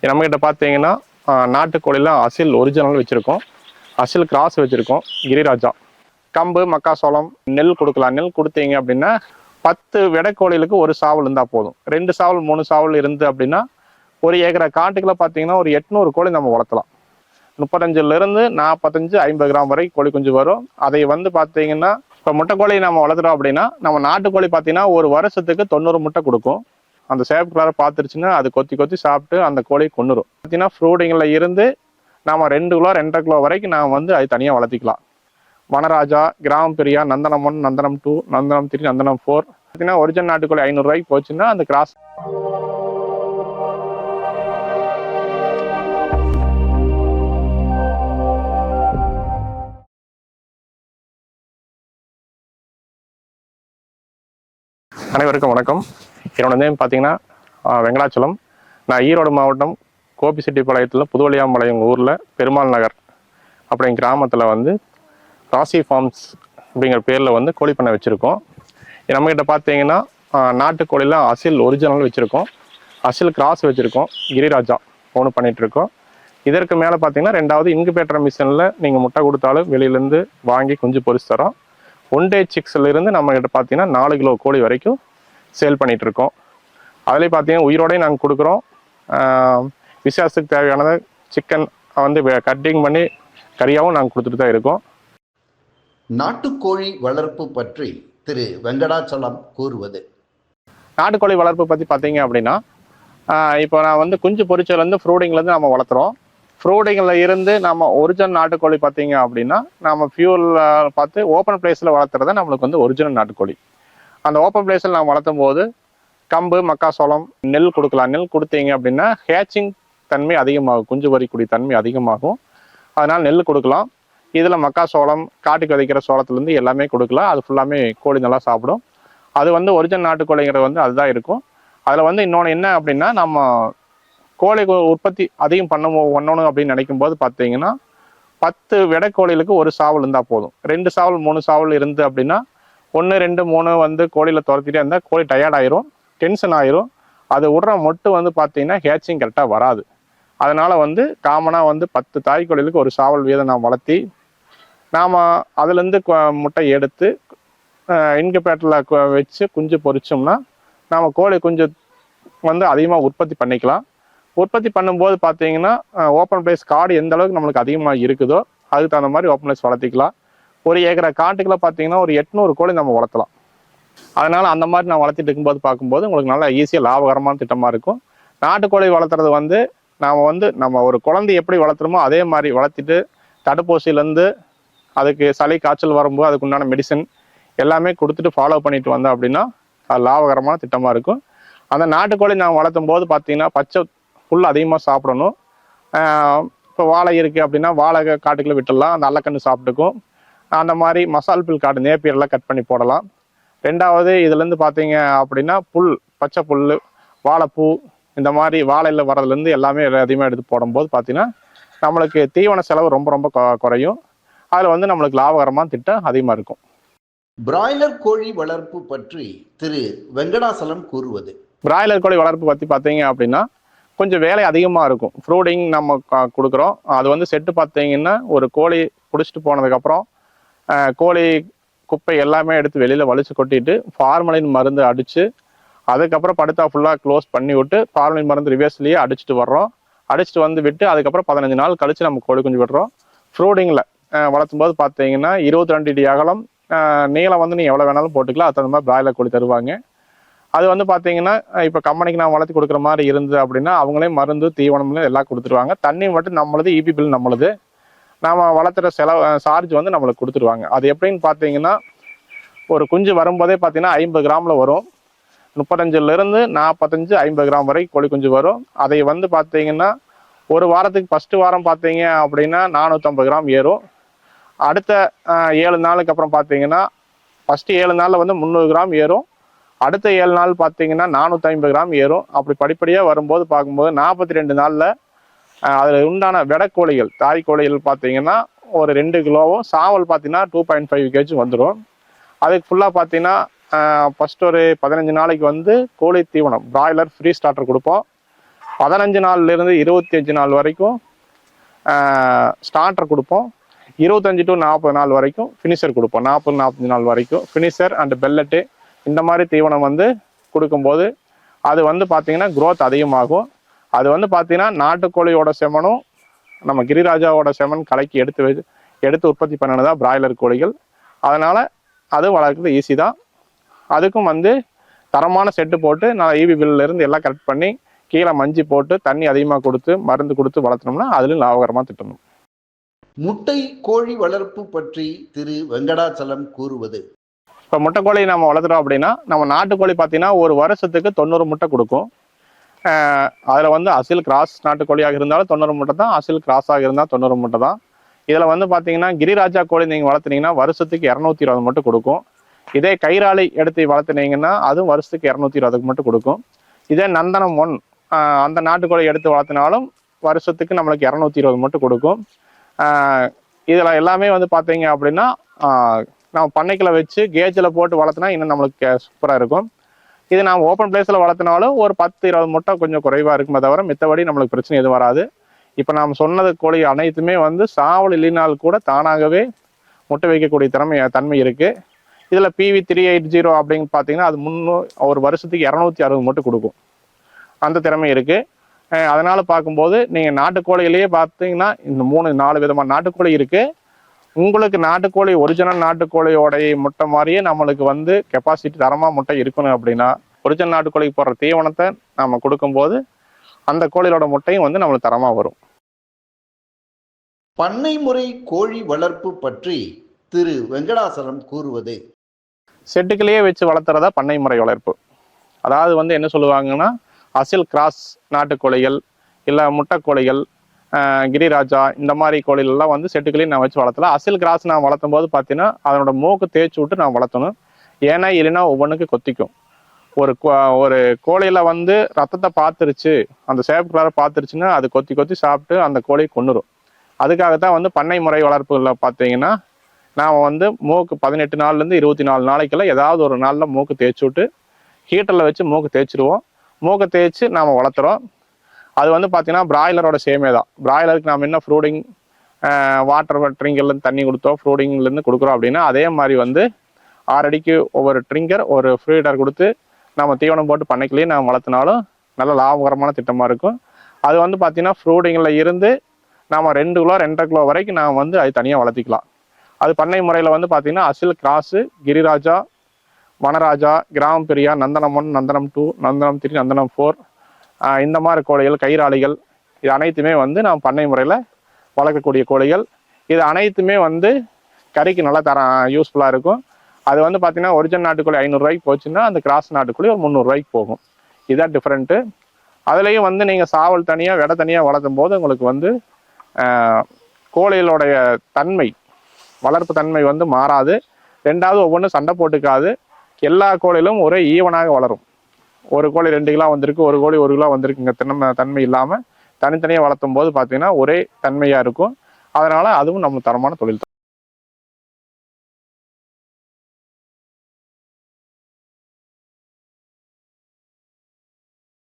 நம்மகிட்ட பார்த்தீங்கன்னா நாட்டுக்கோழியில் அசில் ஒரிஜினல் வச்சுருக்கோம், அசில் கிராஸ் வச்சுருக்கோம், கிரிராஜா. கம்பு மக்காசோளம் நெல் கொடுக்கலாம். நெல் கொடுத்தீங்க அப்படின்னா 10 வெடைக்கோழிகளுக்கு ஒரு சாவல் இருந்தால் போதும். 2 சாவல் 3 சாவல் இருந்து அப்படின்னா ஒரு ஏக்கரை காட்டுக்குள்ள பார்த்தீங்கன்னா ஒரு 800 கோழி நம்ம வளர்த்தலாம். 35லேருந்து 45 50 கிராம் வரை கோழி குஞ்சு வரும். அதை வந்து பார்த்தீங்கன்னா இப்போ முட்டைக்கோழி நம்ம வளர்த்துறோம் அப்படின்னா நம்ம நாட்டுக்கோழி பார்த்தீங்கன்னா ஒரு வருஷத்துக்கு 90 முட்டை கொடுக்கும். அந்த சேப்பு கலரை பார்த்துருச்சுன்னா அது கொத்தி கொத்தி சாப்பிட்டு அந்த கோழி கொன்னுரும். பார்த்தீங்கன்னா ஃப்ரூடிங்கில் இருந்து நாம் 2 கிலோ 2.5 கிலோ வரைக்கும் நாம் வந்து அது தனியாக வளர்த்திக்கலாம். வனராஜா, கிராம பிரியா, நந்தனம் 1, நந்தனம் 2, நந்தனம் 3, நந்தனம் 4 பார்த்தீங்கன்னா ஒரிஜினல் நாட்டுக்கோழி 500 ரூபாய்க்கு போச்சுன்னா அந்த கிராஸ். அனைவருக்கும் வணக்கம். என்னோட நேம் பார்த்தீங்கன்னா வெங்கடாச்சலம். நான் ஈரோடு மாவட்டம் கோபிச்செட்டிப்பாளையத்தில் புதுவலியாம்பாளையம் ஊரில் பெருமாள் நகர் அப்படிங்கிற கிராமத்தில் வந்து ராசி ஃபார்ம்ஸ் அப்படிங்கிற பேரில் வந்து கோழி பண்ணை வச்சுருக்கோம். நம்மகிட்ட பார்த்தீங்கன்னா நாட்டுக்கோழியில் அசில் ஒரிஜினல் வச்சுருக்கோம், அசில் கிராஸ் வச்சுருக்கோம், கிரிராஜா ஒன்று பண்ணிகிட்ருக்கோம். இதற்கு மேலே பார்த்தீங்கன்னா 2வது இன்குபேட்டர் மிஷினில் நீங்கள் முட்டை கொடுத்தாலும் வெளியிலேருந்து வாங்கி குஞ்சு பொரிச்சு தரோம். 1 டே சிக்ஸ்லேருந்து நம்மகிட்ட பார்த்தீங்கன்னா 4 கிலோ கோழி வரைக்கும் சேல் பண்ணிகிட்ருக்கோம். அதுலேயும் பார்த்தீங்கன்னா உயிரோடையும் நாங்கள் கொடுக்குறோம். விசேஷத்துக்கு தேவையானதை சிக்கன் வந்து கட்டிங் பண்ணி கறியாகவும் நாங்கள் கொடுத்துட்டு தான் இருக்கோம். நாட்டுக்கோழி வளர்ப்பு பற்றி திரு வெங்கடாச்சலம் கூறுவது. நாட்டுக்கோழி வளர்ப்பு பற்றி பார்த்தீங்க அப்படின்னா இப்போ நான் வந்து குஞ்சு பொரிச்சதுலேருந்து ஃப்ரூடிங்லேருந்து நம்ம வளர்த்துறோம். ஃப்ரூடிங்கில் இருந்து நம்ம ஒரிஜினல் நாட்டுக்கோழி பார்த்தீங்க அப்படின்னா நம்ம ஃபியூல் பார்த்து ஓப்பன் பிளேஸில் வளர்த்துறத நம்மளுக்கு வந்து ஒரிஜினல் நாட்டுக்கோழி. அந்த ஓப்பன் பிளேஸில் நம்ம வளர்த்தும் போது கம்பு மக்காசோளம் நெல் கொடுக்கலாம். நெல் கொடுத்தீங்க அப்படின்னா ஹேச்சிங் தன்மை அதிகமாகும், குஞ்சு பொரிக்கூடிய தன்மை அதிகமாகும். அதனால் நெல் கொடுக்கலாம். இதில் மக்காசோளம் காட்டுக்கு விதைக்கிற சோளத்துலேருந்து எல்லாமே கொடுக்கலாம். அது ஃபுல்லாமே கோழி நல்லா சாப்பிடும். அது வந்து ஒரிஜினல் நாட்டுக்கோழிங்கிறது வந்து அதுதான் இருக்கும். அதில் வந்து இன்னொன்று என்ன அப்படின்னா நம்ம கோழி உற்பத்தி அதிகம் பண்ணணும் அப்படின்னு நினைக்கும் போது பார்த்தீங்கன்னா 10 வெடைக்கோழிகளுக்கு ஒரு சாவல் இருந்தால் போதும். 2 சாவல் 3 சாவல் இருந்து அப்படின்னா 1 2 3 வந்து கோழியில் துரத்திட்டே இருந்தால் கோழி டயர்ட் ஆயிரும், டென்ஷன் ஆயிரும். அது விடுற மொட்டு வந்து பார்த்தீங்கன்னா ஹேச்சிங் கரெக்டாக வராது. அதனால் வந்து காமனாக வந்து 10 தாய்க்கோழிகளுக்கு ஒரு சாவல் வீதம் நாம் வளர்த்தி நாம் அதுலேருந்து முட்டை எடுத்து இன்குபேட்டரில் வச்சு குஞ்சு பொரிச்சோம்னா நாம் கோழி குஞ்சு வந்து அதிகமாக உற்பத்தி பண்ணிக்கலாம். உற்பத்தி பண்ணும்போது பார்த்தீங்கன்னா ஓப்பன் பிளேஸ் காடு எந்த அளவுக்கு நம்மளுக்கு அதிகமாக இருக்குதோ அதுக்கு தகுந்த மாதிரி ஓப்பன் பிளேஸ் வளர்த்திக்கலாம். ஒரு ஏக்கரை காட்டுக்குள்ள பார்த்தீங்கன்னா ஒரு 800 கோழி நம்ம வளர்த்தலாம். அதனால் அந்த மாதிரி நான் வளர்த்திட்டு இருக்கும்போது பார்க்கும்போது உங்களுக்கு நல்லா ஈஸியாக லாபகரமான திட்டமாக இருக்கும். நாட்டுக்கோழி வளர்த்துறது வந்து நம்ம ஒரு குழந்தை எப்படி வளர்த்துறோமோ அதே மாதிரி வளர்த்திட்டு தடுப்பூசியிலேருந்து அதுக்கு சளி காய்ச்சல் வரும்போது அதுக்கு உண்டான மெடிசன் எல்லாமே கொடுத்துட்டு ஃபாலோ பண்ணிட்டு வந்தோம் அப்படின்னா அது லாபகரமான திட்டமாக இருக்கும். அந்த நாட்டுக்கோழி நான் வளர்த்தும் போது பார்த்தீங்கன்னா பச்சை புல் அதிகமாக சாப்பிடணும். இப்போ வாழை இருக்குது அப்படின்னா வாழை காட்டுக்குள்ளே விட்டுடலாம், அந்த அல்லக்கன்று சாப்பிட்டுக்கும். அந்த மாதிரி மசால் புல் காடு நேப்பியர்லாம் கட் பண்ணி போடலாம். 2வது இதுலேருந்து பார்த்தீங்க அப்படின்னா புல், பச்சை புல், வாழைப்பூ இந்த மாதிரி வாழையில் வரதுலேருந்து எல்லாமே அதிகமாக எடுத்து போடும்போது பார்த்தீங்கன்னா நம்மளுக்கு தீவன செலவு ரொம்ப ரொம்ப குறையும். அதில் வந்து நம்மளுக்கு லாபகரமான திட்டம் அதிகமாக இருக்கும். பிராய்லர் கோழி வளர்ப்பு பற்றி திரு வெங்கடாசலம் கூறுவது. பிராய்லர் கோழி வளர்ப்பு பற்றி பார்த்தீங்க அப்படின்னா கொஞ்சம் வேலை அதிகமாக இருக்கும். ஃப்ரூடிங் நம்ம கொடுக்குறோம். அது வந்து செட்டு பார்த்தீங்கன்னா ஒரு கோழி பிடிச்சிட்டு போனதுக்கப்புறம் கோழி குப்பை எல்லாமே எடுத்து வெளியில் வலிச்சு கொட்டிட்டு ஃபார்மலின் மருந்து அடித்து அதுக்கப்புறம் படுத்தா ஃபுல்லாக க்ளோஸ் பண்ணி விட்டு ஃபார்மலின் மருந்து ரிவர்ஸ்லேயே அடிச்சுட்டு வர்றோம். அடிச்சுட்டு வந்து விட்டு அதுக்கப்புறம் 15 நாள் கழித்து நம்ம கோழி குஞ்சு விடுறோம். ஃப்ரூடிங்கில் வளர்த்தும் போது பார்த்தீங்கன்னா 22 அடி அகலம், நீளம் வந்து நீங்கள் எவ்வளோ வேணாலும் போட்டுக்கலாம். அது தகுந்த மாதிரி பிராய்லர் கோழி தருவாங்க. அது வந்து பார்த்தீங்கன்னா இப்போ கம்பெனிக்கு நான் வளர்த்து கொடுக்குற மாதிரி இருந்தது அப்படின்னா அவங்களே மருந்து தீவனம்ல எல்லாம் கொடுத்துருவாங்க. தண்ணி மட்டும் நம்மளது, இபி பில் நம்மளது, நாம் வளர்த்துற செலவு சார்ஜ் வந்து நம்மளுக்கு கொடுத்துருவாங்க. அது எப்படின்னு பார்த்தீங்கன்னா ஒரு குஞ்சு வரும்போதே பார்த்தீங்கன்னா 50 கிராமில் வரும். 35லேருந்து 45 50 கிராம் வரை கோழி குஞ்சு வரும். அதை வந்து பார்த்தீங்கன்னா ஒரு வாரத்துக்கு ஃபஸ்ட்டு வாரம் பார்த்தீங்க அப்படின்னா 450 கிராம் ஏறும். அடுத்த 7 நாளுக்கு அப்புறம் பார்த்தீங்கன்னா ஃபஸ்ட்டு 7 நாளில் வந்து 300 கிராம் ஏறும். அடுத்த 7 நாள் பார்த்தீங்கன்னா 450 கிராம் ஏறும். அப்படி படிப்படியாக வரும்போது பார்க்கும்போது 42 நாளில் அதில் உண்டான வெடைக்கோழிகள் தாய்க்கோழிகள் பார்த்தீங்கன்னா ஒரு 2 கிலோவும், சாவல் பார்த்தீங்கன்னா 2.5 kg வந்துடும். அதுக்கு ஃபுல்லாக பார்த்தீங்கன்னா ஃபஸ்ட்டு ஒரு 15 நாளைக்கு வந்து கோழி தீவனம் பிராய்லர் ஃப்ரீ ஸ்டார்டர் கொடுப்போம். 15 நாள்லேருந்து 25 நாள் வரைக்கும் ஸ்டார்டர் கொடுப்போம். 25 to 40 நாள் வரைக்கும் ஃபினிஷர் கொடுப்போம். 40-45 நாள் வரைக்கும் ஃபினிஷர் அண்ட் பெல்லட்டு இந்த மாதிரி தீவனம் வந்து கொடுக்கும்போது அது வந்து பார்த்தீங்கன்னா க்ரோத் அதிகமாகும். அது வந்து பார்த்தீங்கன்னா நாட்டுக்கோழியோட செமனும் நம்ம கிரிராஜாவோட செமன் கலக்கி எடுத்து உற்பத்தி பண்ணினதா பிராய்லர் கோழிகள். அதனால் அது வளர்க்குறது ஈஸி தான். அதுக்கும் வந்து தரமான செட்டு போட்டு நான் ஈவி பில்லிருந்து எல்லாம் கரெக்ட் பண்ணி கீழே மஞ்சி போட்டு தண்ணி அதிகமாக கொடுத்து மருந்து கொடுத்து வளர்த்தோம்னா அதுலேயும் லாபகரமாக திட்டணும். முட்டை கோழி வளர்ப்பு பற்றி திரு வெங்கடாச்சலம் கூறுவது. இப்போ முட்டைக்கோழி நம்ம வளர்த்துறோம் அப்படின்னா நம்ம நாட்டுக்கோழி பார்த்தீங்கன்னா ஒரு வருஷத்துக்கு 90 முட்டை கொடுக்கும். அதில் வந்து அசில் கிராஸ் நாட்டுக்கோழியாக இருந்தாலும் 90 முட்டை தான், அசில் கிராஸாக இருந்தால் 90 முட்டை தான். இதில் வந்து பார்த்தீங்கன்னா கிரிராஜா கோழி நீங்கள் வளர்த்துனீங்கன்னா வருஷத்துக்கு 220 மட்டும் கொடுக்கும். இதே கைராளி எடுத்து வளர்த்துனீங்கன்னா அதுவும் வருஷத்துக்கு 220 மட்டும் கொடுக்கும். இதே நந்தனம் 1 அந்த நாட்டுக்கோழி எடுத்து வளர்த்தினாலும் வருஷத்துக்கு நம்மளுக்கு 220 மட்டும் கொடுக்கும். இதில் எல்லாமே வந்து பார்த்தீங்க அப்படின்னா நம்ம பண்ணைக்குள்ள வச்சு கேஜில் போட்டு வளர்த்தினா இன்னும் நம்மளுக்கு சூப்பராக இருக்கும். இது நாம் ஓப்பன் பிளேஸில் வளர்த்தினாலும் ஒரு 10-20 முட்டை கொஞ்சம் குறைவாக இருக்குமே தவிர மித்தபடி நம்மளுக்கு பிரச்சனை எதுவும் வராது. இப்போ நாம் சொன்னது கோழி அனைத்துமே வந்து சாவல் இல்லைனால் கூட தானாகவே முட்டை வைக்கக்கூடிய தன்மை இருக்குது. இதில் PV380 அப்படின்னு பார்த்தீங்கன்னா அது ஒரு வருஷத்துக்கு 260 மட்டும் கொடுக்கும். அந்த திறமை இருக்குது. அதனால் பார்க்கும்போது நீங்கள் நாட்டுக்கோழியிலேயே பார்த்தீங்கன்னா இந்த 3-4 விதமான நாட்டுக்கோழி இருக்குது. உங்களுக்கு நாட்டுக்கோழி ஒரிஜினல் நாட்டுக்கோழியோடைய முட்டை மாதிரியே நம்மளுக்கு வந்து கெப்பாசிட்டி தரமாக முட்டை இருக்கணும் அப்படின்னா ஒரிஜினல் நாட்டுக்கோழிக்கு போடுற தீவனத்தை நம்ம கொடுக்கும்போது அந்த கோழியோட முட்டையும் வந்து நம்மளுக்கு தரமாக வரும். பண்ணை முறை கோழி வளர்ப்பு பற்றி திரு வெங்கடாசலம் கூறுவது. செட்டுக்குள்ளேயே வச்சு வளர்த்துறதா பண்ணை முறை வளர்ப்பு. அதாவது வந்து என்ன சொல்லுவாங்கன்னா அசில் கிராஸ் நாட்டுக்கோழிகள் இல்லை முட்டைக்கோழிகள் கிரிராஜா இந்த மாதிரி கோழிகள்லாம் வந்து செட்டுக்குள்ளேயும் நான் வச்சு வளர்த்தலாம். அசில் கிராஸ் நான் வளர்த்தும் போது பார்த்தீங்கன்னா அதனோட மூக்கு தேய்ச்சி விட்டு நான் வளர்த்தணும். ஏன்னா இல்லைன்னா ஒவ்வொன்றுக்கு கொத்திக்கும். ஒரு கோழியில் வந்து ரத்தத்தை பார்த்துருச்சு, அந்த சேப்பு கலரை பார்த்துருச்சுன்னா அது கொத்தி கொத்தி சாப்பிட்டு அந்த கோழியை கொன்னுரும். அதுக்காகத்தான் வந்து பண்ணை முறை வளர்ப்புகளில் பார்த்தீங்கன்னா நாம் வந்து மூக்கு 18 நாள்லேருந்து 24 நாளைக்கெல்லாம் ஏதாவது ஒரு நாளில் மூக்கு தேய்ச்சி விட்டு ஹீட்டரில் வச்சு மூக்கு தேய்ச்சிடுவோம். மூக்கை தேய்ச்சி நாம் வளர்த்துறோம். அது வந்து பார்த்தீங்கன்னா பிராய்லரோட சேமே தான். பிராய்லருக்கு நாம் என்ன ஃப்ரூடிங் வாட்டர் ட்ரிங்கர்லேருந்து தண்ணி கொடுத்தோம், ஃப்ரூடிங்லேருந்து கொடுக்குறோம் அப்படின்னா அதே மாதிரி வந்து 6 அடிக்கு ஒவ்வொரு ட்ரிங்கர் ஒரு ஃபீடர் கொடுத்து நம்ம தீவனம் போட்டு பண்ணைக்குள்ளேயே நாம் வளர்த்தினாலும் நல்ல லாபகரமான திட்டமாக இருக்கும். அது வந்து பார்த்தீங்கன்னா ஃப்ரூடிங்கில் இருந்து நாம் 2 கிலோ 2.5 கிலோ வரைக்கும் நாம் வந்து அது தனியாக வளர்த்திக்கலாம். அது பண்ணை முறையில் வந்து பார்த்தீங்கன்னா அசில் கிராஸு, கிரிராஜா, வனராஜா, கிராம பிரியா, நந்தனம் 1, நந்தனம் 2, நந்தனம் 3, நந்தனம் 4 இந்த மாதிரி கோழிகள், கைராளிகள் இது அனைத்துமே வந்து நாம் பண்ணை முறையில் வளர்க்கக்கூடிய கோழிகள். இது அனைத்துமே வந்து கறிக்கு நல்லா யூஸ்ஃபுல்லாக இருக்கும். அது வந்து பார்த்தீங்கன்னா ஒரிஜினல் நாட்டுக்கோழி 500 ரூபாய்க்கு போச்சுன்னா அந்த கிராஸ் நாட்டுக்கோழி ஒரு 300 ரூபாய்க்கு போகும். இதுதான் டிஃப்ரெண்ட்டு. அதுலேயும் வந்து நீங்கள் சாவல் தனியாக விடை தனியாக வளர்த்தும் போது உங்களுக்கு வந்து கோழிகளுடைய தன்மை வளர்ப்பு தன்மை வந்து மாறாது. ரெண்டாவது ஒவ்வொன்றும் சண்டை போட்டுக்காது. எல்லா கோழிலும் ஒரே ஈவனாக வளரும். ஒரு கோழி 2 கிலோ வந்திருக்கு, ஒரு கோழி 1 கிலோ வந்திருக்குங்க தன்மை இல்லாமல் தனித்தனியாக வளர்த்தும் போது பார்த்தீங்கன்னா ஒரே தன்மையாக இருக்கும். அதனால் அதுவும் நம்ம தரமான தொழில்.